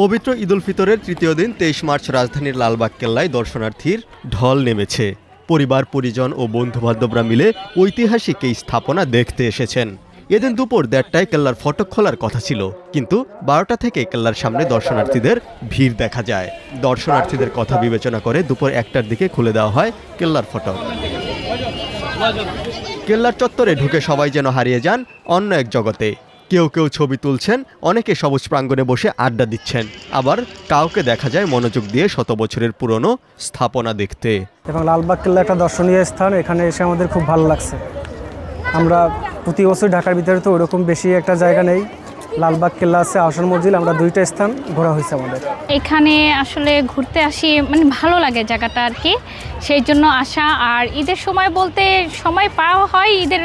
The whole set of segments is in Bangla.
পবিত্র ঈদ উল ফিতরের তৃতীয় দিন ২৩ মার্চ রাজধানীর লালবাগ কেল্লায় দর্শনার্থীর ঢল নেমেছে। পরিবার পরিজন ও বন্ধুবান্ধবরা মিলে ঐতিহাসিক এই স্থাপনা দেখতে এসেছেন। এদিন দুপুর ১:৩০টায় কেল্লার ফটক খোলার কথা ছিল, কিন্তু ১২টা থেকে কেল্লার সামনে দর্শনার্থীদের ভিড় দেখা যায়। দর্শনার্থীদের কথা বিবেচনা করে দুপুর ১টার দিকে খুলে দেওয়া হয় কেল্লার ফটক। কেল্লার চত্বরে ঢুকে সবাই যেন হারিয়ে যান অন্য এক জগতে। কেউ কেউ ছবি তুলছেন, অনেকে সবুজ প্রাঙ্গণে বসে আড্ডা দিচ্ছেন, আবার কাউকে দেখা যায় মনোযোগ দিয়ে শত বছরের পুরনো স্থাপনা দেখতে। এবং লালবাগ কেল্লা একটা দর্শনীয় স্থান, এখানে এসে আমাদের খুব ভালো লাগছে। আমরা প্রতি বছর ঢাকার ভিতরে তো ওরকম বেশি একটা জায়গা নেই। লালবাগ কেল্লা আছে, আহসান মসজিদ, আমরা দুইটা স্থান ঘোরা হয়েছে আমাদের। এখানে আসলে ঘুরতে আসি, মানে ভালো লাগে জায়গাটা আর কি, সেই জন্য আসা। আর ঈদের সময় বলতে সময় পাওয়া হয় ঈদের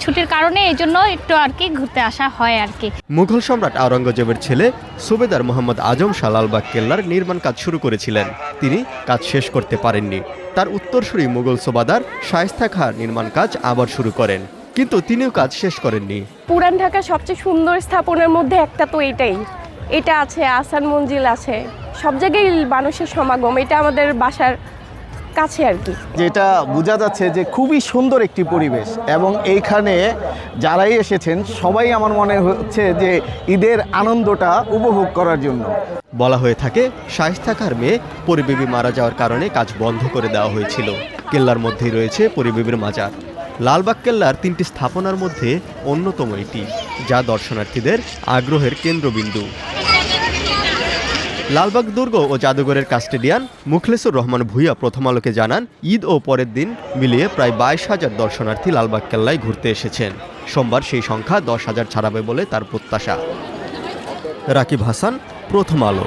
ছুটির কারণে, এই জন্য একটু আর কি ঘুরতে আসা হয় আর কি। মুঘল সম্রাট আওরঙ্গজেবের ছেলে সুবেদার মোহাম্মদ আজম শাহ লালবাগ কেল্লার নির্মাণ কাজ শুরু করেছিলেন। তিনি কাজ শেষ করতে পারেননি। তার উত্তরসূরি মুঘল সুবাদার শায়েস্তা খাঁ নির্মাণ কাজ আবার শুরু করেন, কিন্তু তিনিও কাজ শেষ করেননি। পুরান ঢাকার সবচেয়ে সুন্দর স্থাপনার মধ্যে একটা তো এটা আছে, আহসান মঞ্জিল আছে, সব জায়গায় মানুষের সমাগম, এটা আমাদের বাসার কাছে আর কি। যেটা বোঝা যাচ্ছে যে খুবই সুন্দর একটি পরিবেশ, এবং এইখানে যারাই এসেছেন সবাই আমার মনে হচ্ছে যে ঈদের আনন্দটা উপভোগ করার জন্য। বলা হয়ে থাকে শায়েস্তা খাঁর মেয়ে পরিবেবী মারা যাওয়ার কারণে কাজ বন্ধ করে দেওয়া হয়েছিল। কেল্লার মধ্যেই রয়েছে পরিবেবীর মাজার। লালবাগ কেল্লার ৩টি স্থাপনার মধ্যে অন্যতম এটি, যা দর্শনার্থীদের আগ্রহের কেন্দ্রবিন্দু। লালবাগ দুর্গ ও জাদুঘরের কাস্টেডিয়ান মুখলেসুর রহমান ভূঁইয়া প্রথম আলোকে জানান, ঈদ ও পরের দিন মিলিয়ে প্রায় ২২,০০০ দর্শনার্থী লালবাগ কেল্লায় ঘুরতে এসেছেন। সোমবার সেই সংখ্যা ১০,০০০ ছাড়াবে বলে তার প্রত্যাশা। রাকিব হাসান, প্রথম আলো।